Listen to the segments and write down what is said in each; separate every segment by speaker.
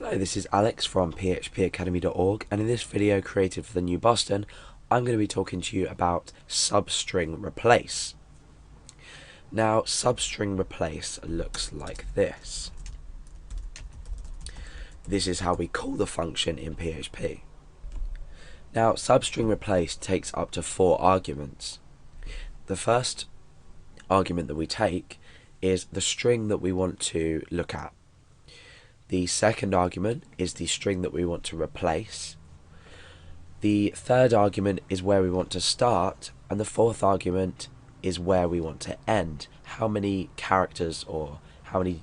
Speaker 1: Hello, this is Alex from phpacademy.org, and in this video created for the New Boston, I'm going to be talking to you about substring replace. Now, substring replace looks like this. This is how we call the function in PHP. Now, substring replace takes up to 4 arguments. The first argument that we take is the string that we want to look at. The second argument is the string that we want to replace. The third argument is where we want to start, and the fourth argument is where we want to end. How many characters, or how many,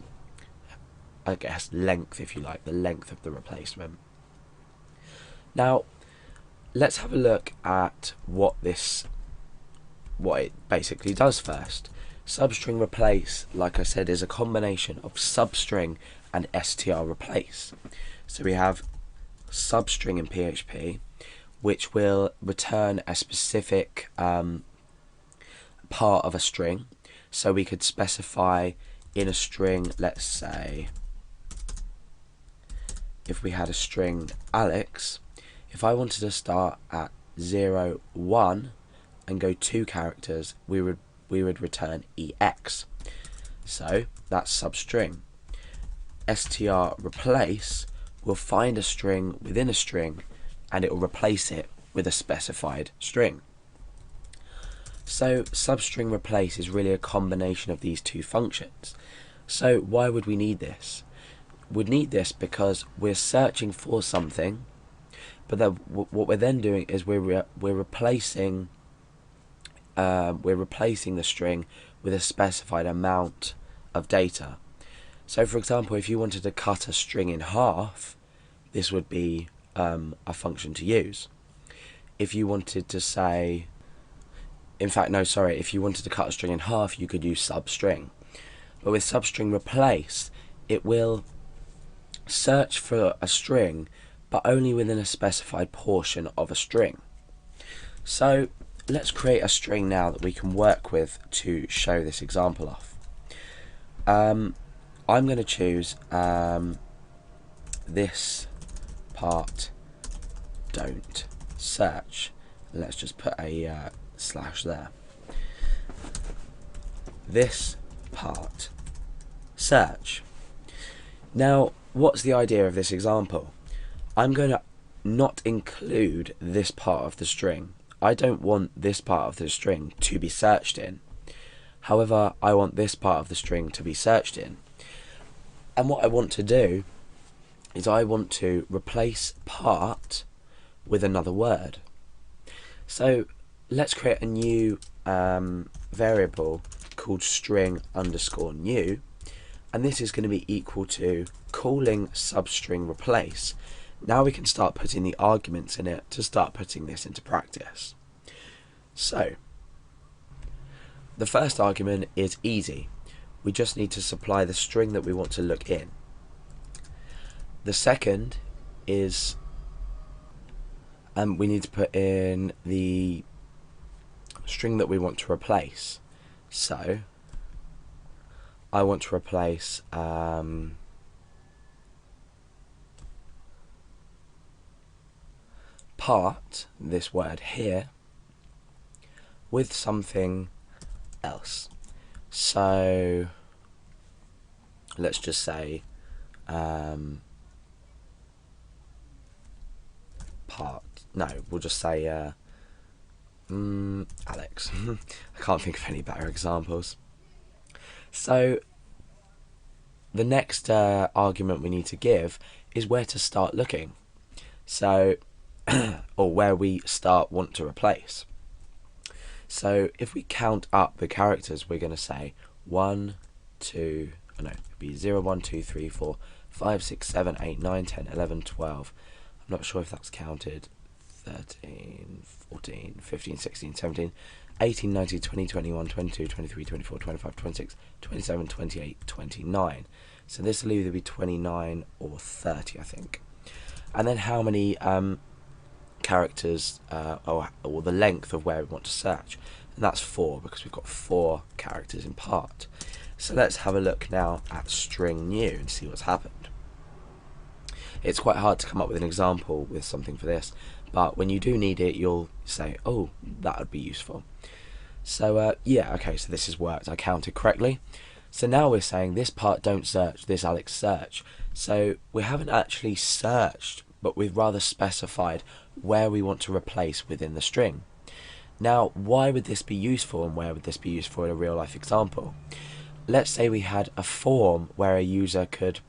Speaker 1: I guess, length, if you like, the length of the replacement. Now, let's have a look at what it basically does first. Substring replace, like I said, is a combination of substring and str replace. So we have substring in PHP, which will return a specific part of a string. So we could specify in a string, let's say, if we had a string Alex, if I wanted to start at 0, 1 and go 2 characters, we would return EX. So that's substring. Str replace will find a string within a string and it will replace it with a specified string. So substring replace is really a combination of these two functions. So why would we need this? We'd need this because we're searching for something, but then what we're then doing is we're replacing the string with a specified amount of data. So for example, if you wanted to cut a string in half, this would be a function to use. If you wanted to say, if you wanted to cut a string in half, you could use substring. But with substring replace, it will search for a string, but only within a specified portion of a string. So let's create a string now that we can work with to show this example off. I'm going to choose this part don't search. Let's just put a slash there. This part search. Now, what's the idea of this example? I'm going to not include this part of the string. I don't want this part of the string to be searched in. However, I want this part of the string to be searched in. And what I want to do is I want to replace part with another word. So let's create a new variable called string_new, and this is going to be equal to calling substring replace. Now we can start putting the arguments in it to start putting this into practice. So the first argument is easy. We just need to supply the string that we want to look in. The second is we need to put in the string that we want to replace. So I want to replace part, this word here, with something else. So let's just say we'll just say Alex. I can't think of any better examples. So the next argument we need to give is where to start looking. So or where we want to replace. So if we count up the characters, we're going to say 0, 1, 2, 3, 4, 5, 6, 7, 8, 9, 10, 11, 12. I'm not sure if that's counted. 13, 14, 15, 16, 17, 18, 19, 20, 21, 22, 23, 24, 25, 26, 27, 28, 29. So this will either be 29 or 30, I think. And then how many characters or the length of where we want to search, and that's 4 because we've got 4 characters in part. So let's have a look now at string new and see what's happened. it's quite hard to come up with an example with something for this, but when you do need it, you'll say, oh, that would be useful. So yeah, okay, so this has worked. I counted correctly. So now we're saying this part don't search, this Alex search. So we haven't actually searched, but we've rather specified where we want to replace within the string. Now, why would this be useful, and where would this be useful in a real life example? Let's say we had a form where a user could,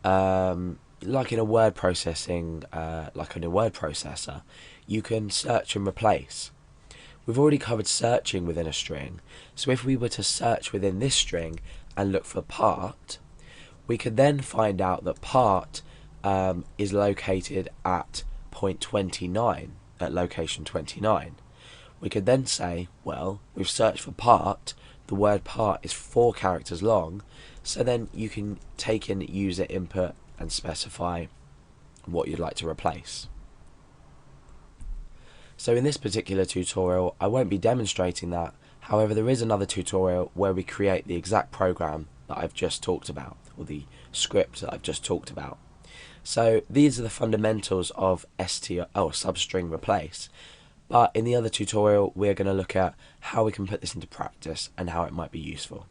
Speaker 1: like in a word processing, like in a word processor, you can search and replace. We've already covered searching within a string, so if we were to search within this string and look for part, we could then find out that part is located at point 29, at location 29. We could then say, well, we've searched for part, the word part is 4 characters long, so then you can take in user input and specify what you'd like to replace. So in this particular tutorial, I won't be demonstrating that. However, there is another tutorial where we create the exact program that I've just talked about, or the script that I've just talked about. So these are the fundamentals of substring replace. But in the other tutorial, we're going to look at how we can put this into practice and how it might be useful.